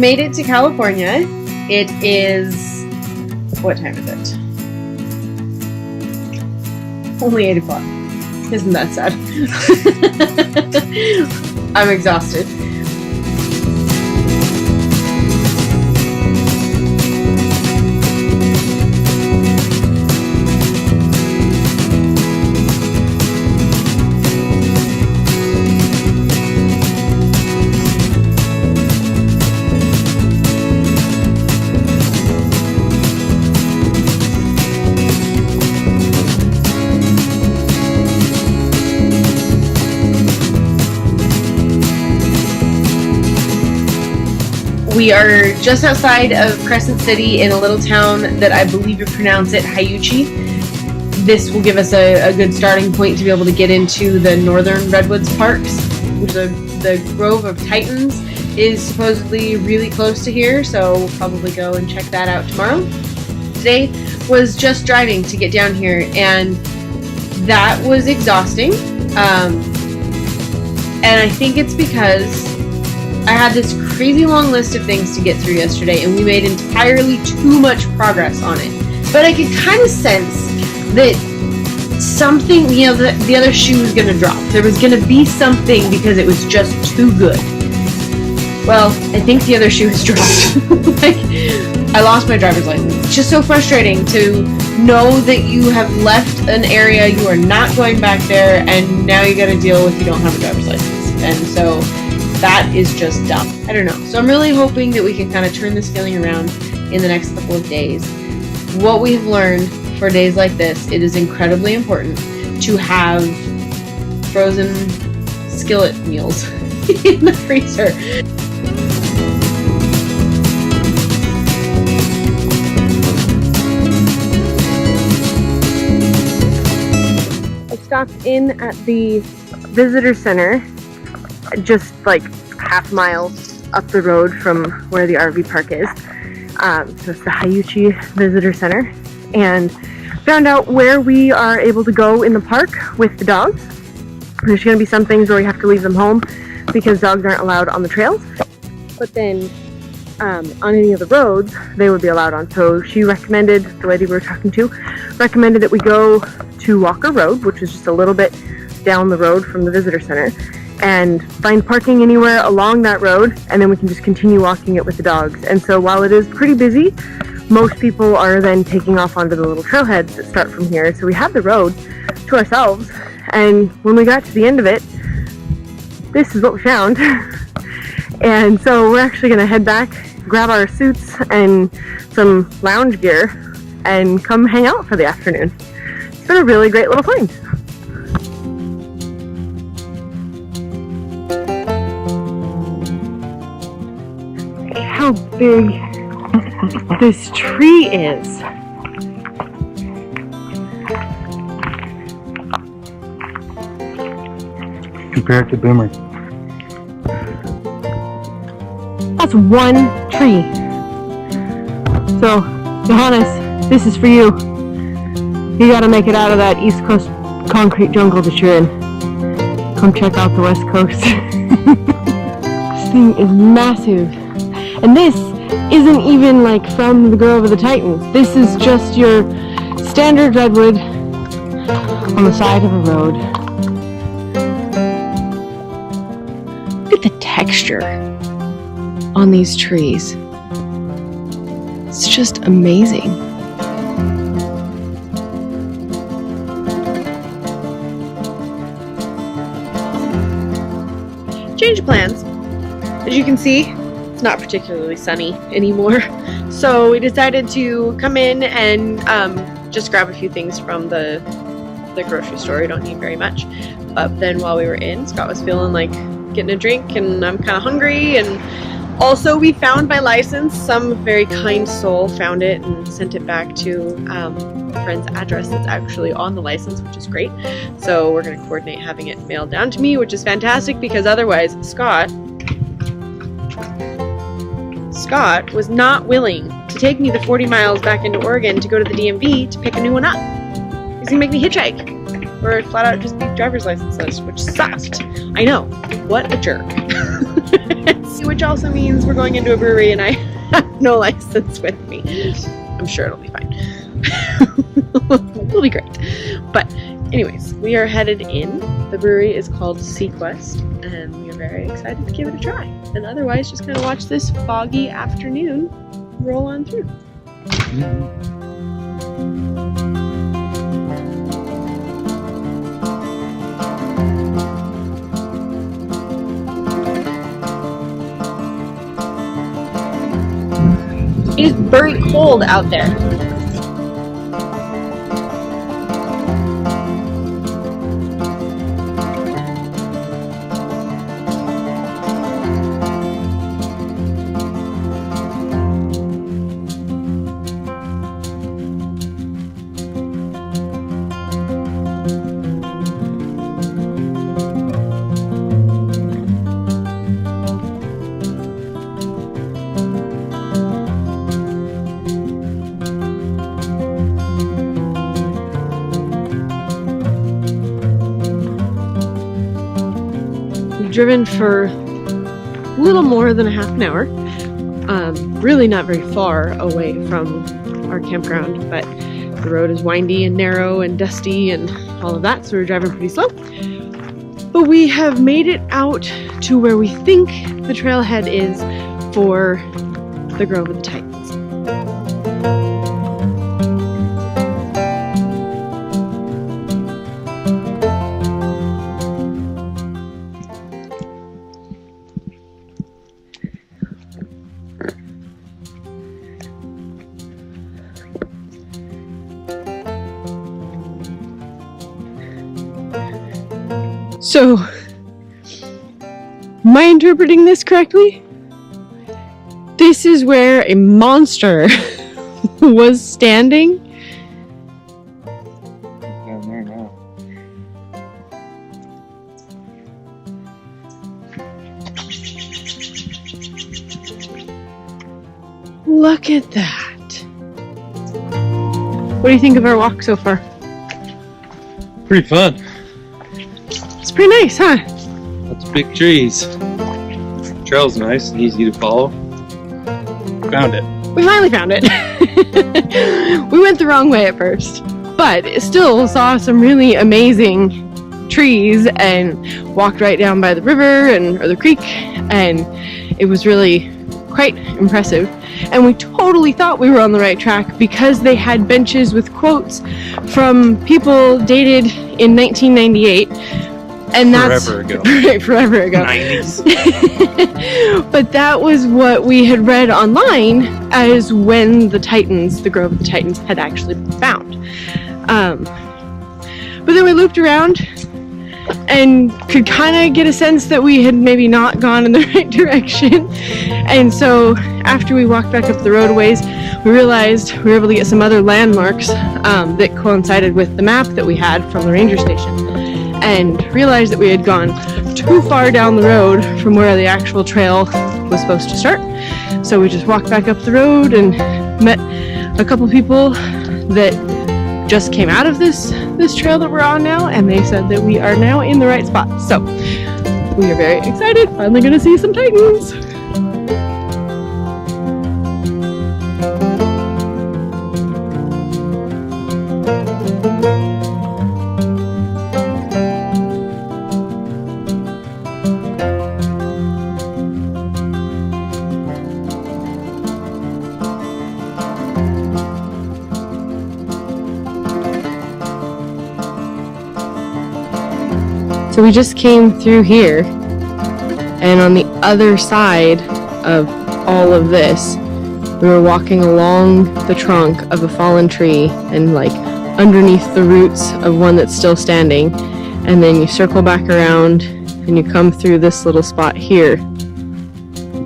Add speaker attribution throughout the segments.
Speaker 1: made it to California. It is, what time is it? Only 8 o'clock. Isn't that sad? I'm exhausted. We are just outside of Crescent City in a little town that I believe you pronounce it Hayuchi. This will give us a good starting point to be able to get into the northern Redwoods parks. The Grove of Titans is supposedly really close to here, so we'll probably go and check that out tomorrow. Today was just driving to get down here, and that was exhausting. And I think it's because I had this crazy long list of things to get through yesterday, and we made entirely too much progress on it. But I could kind of sense that something, you know, the other shoe was going to drop. There was going to be something because it was just too good. Well, I think the other shoe has dropped. Like, I lost my driver's license. It's just so frustrating to know that you have left an area, you are not going back there, and now you got to deal with you don't have a driver's license. And so that is just dumb. I don't know. So I'm really hoping that we can kind of turn this feeling around in the next couple of days. What we have learned for days like this, it is incredibly important to have frozen skillet meals in the freezer. I stopped in at the visitor center just like half a mile up the road from where the RV park is. So it's the Hayuchi Visitor Center, and found out where we are able to go in the park with the dogs. There's going to be some things where we have to leave them home because dogs aren't allowed on the trails, but then on any of the roads they would be allowed on. So she recommended, the lady we were talking to recommended that we go to Walker Road, which is just a little bit down the road from the visitor center, and find parking anywhere along that road, and then we can just continue walking it with the dogs. And so while it is pretty busy, most people are then taking off onto the little trailheads that start from here. So we have the road to ourselves, and when we got to the end of it, this is what we found. And so we're actually going to head back, grab our suits and some lounge gear, and come hang out for the afternoon. It's been a really great little find. How big this tree is.
Speaker 2: Compare it to Boomer.
Speaker 1: That's one tree. So, Johannes, this is for you. You gotta make it out of that East Coast concrete jungle that you're in. Come check out the West Coast. This thing is massive. And this isn't even like from the Grove of the Titans. This is just your standard redwood on the side of a road. Look at the texture on these trees. It's just amazing. Change of plans. As you can see, it's not particularly sunny anymore, so we decided to come in and just grab a few things from the grocery store. We don't need very much, but then while we were in, Scott was feeling like getting a drink, and I'm kind of hungry. And also we found my license. Some very kind soul found it and sent it back to a friend's address that's actually on the license, which is great. So we're going to coordinate having it mailed down to me, which is fantastic, because otherwise Scott was not willing to take me the 40 miles back into Oregon to go to the DMV to pick a new one up. He's gonna make me hitchhike.
Speaker 3: or flat out just be driver's license list, which sucked. I know, what a jerk. Which also means we're going into a brewery and I have no license with me. I'm sure it'll be fine. It'll be great. But anyways, we are headed in. The brewery is called Sequest, and we are very excited to give it a try. And otherwise, just kind of watch this foggy afternoon roll on through. It is very cold out there. Driven for a little more than a half an hour. Really not very far away from our campground, but the road is windy and narrow and dusty and all of that, so we're driving pretty slow. But we have made it out to where we think the trailhead is for the Grove of the Titans. So, am I interpreting this correctly? This is where a monster was standing?
Speaker 2: Down there now.
Speaker 3: Look at that. What do you think of our walk so far?
Speaker 2: Pretty fun.
Speaker 3: It's pretty nice, huh?
Speaker 2: Lots of big trees. Trail's nice and easy to follow. Found it.
Speaker 3: We finally found it. We went the wrong way at first, but still saw some really amazing trees and walked right down by the river or the creek, and it was really quite impressive. And we totally thought we were on the right track because they had benches with quotes from people dated in 1998. And that's
Speaker 2: forever ago.
Speaker 3: Right, forever ago.
Speaker 2: 90s.
Speaker 3: But that was what we had read online as when the Grove of the Titans had actually been found. But then we looped around and could kind of get a sense that we had maybe not gone in the right direction. And so after we walked back up the roadways, we realized we were able to get some other landmarks that coincided with the map that we had from the ranger station, and realized that we had gone too far down the road from where the actual trail was supposed to start. So we just walked back up the road and met a couple people that just came out of this trail that we're on now, and they said that we are now in the right spot. So we are very excited, finally gonna see some Titans. So we just came through here, and on the other side of all of this, we were walking along the trunk of a fallen tree and like underneath the roots of one that's still standing, and then you circle back around and you come through this little spot here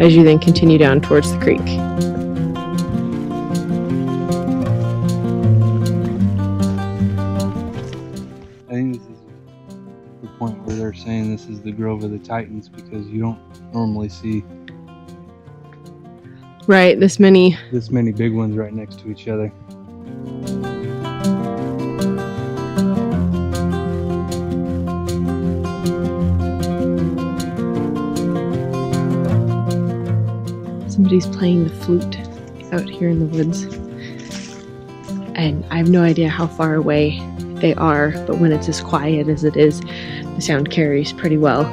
Speaker 3: as you then continue down towards the creek.
Speaker 2: I think this is the point where they're saying this is the Grove of the Titans, because you don't normally see
Speaker 3: Right, this many
Speaker 2: big ones right next to each other.
Speaker 3: somebody's playing the flute out here in the woods. And I have no idea how far away they are, but when it's as quiet as it is, the sound carries pretty well.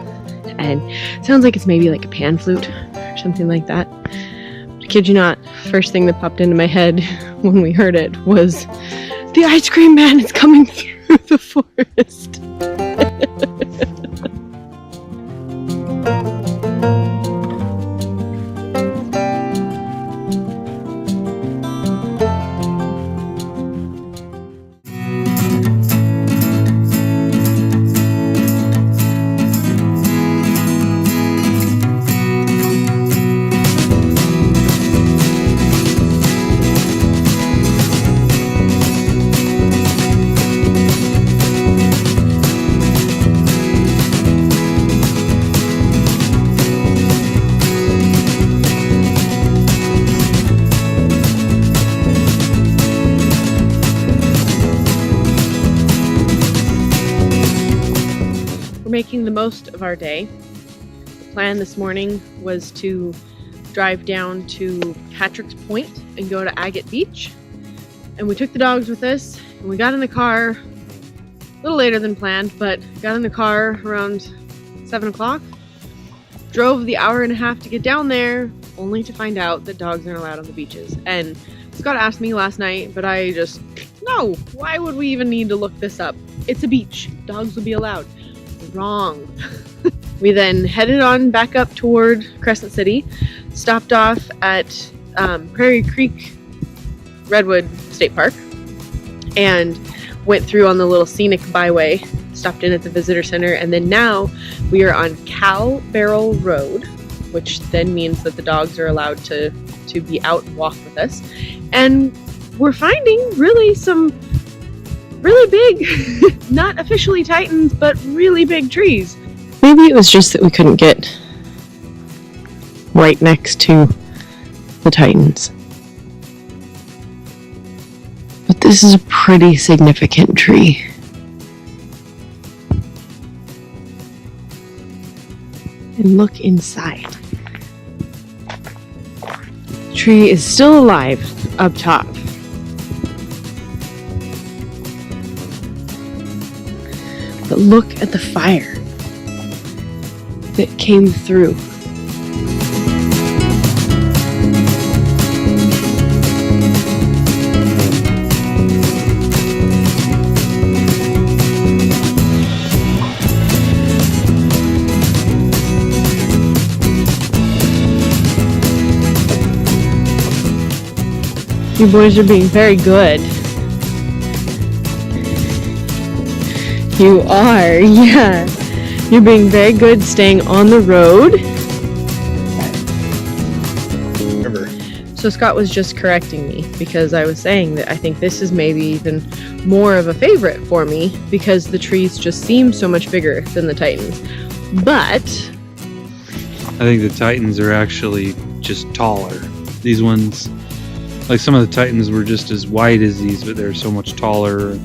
Speaker 3: And it sounds like it's maybe like a pan flute or something like that. But I kid you not, first thing that popped into my head when we heard it was, the ice cream man is coming through the forest. Making the most of our day. The plan this morning was to drive down to Patrick's Point and go to Agate Beach. And we took the dogs with us and we got in the car a little later than planned, but got in the car around 7 o'clock. Drove the hour and a half to get down there, only to find out that dogs aren't allowed on the beaches. And Scott asked me last night, but I just, no, why would we even need to look this up? It's a beach. Dogs will be allowed. Wrong. We then headed on back up toward Crescent City, stopped off at Prairie Creek Redwood State Park, and went through on the little scenic byway, stopped in at the visitor center, and then now we are on Cow Barrel Road, which then means that the dogs are allowed to be out and walk with us. And we're finding really some really big, not officially Titans, but really big trees. Maybe it was just that we couldn't get right next to the Titans. But this is a pretty significant tree. And look inside. The tree is still alive up top. But look at the fire that came through. You boys are being very good. You are, yeah. You're being very good staying on the road. So Scott was just correcting me because I was saying that I think this is maybe even more of a favorite for me because the trees just seem so much bigger than the Titans. But
Speaker 2: I think the Titans are actually just taller. These ones, like some of the Titans were just as wide as these, but they're so much taller.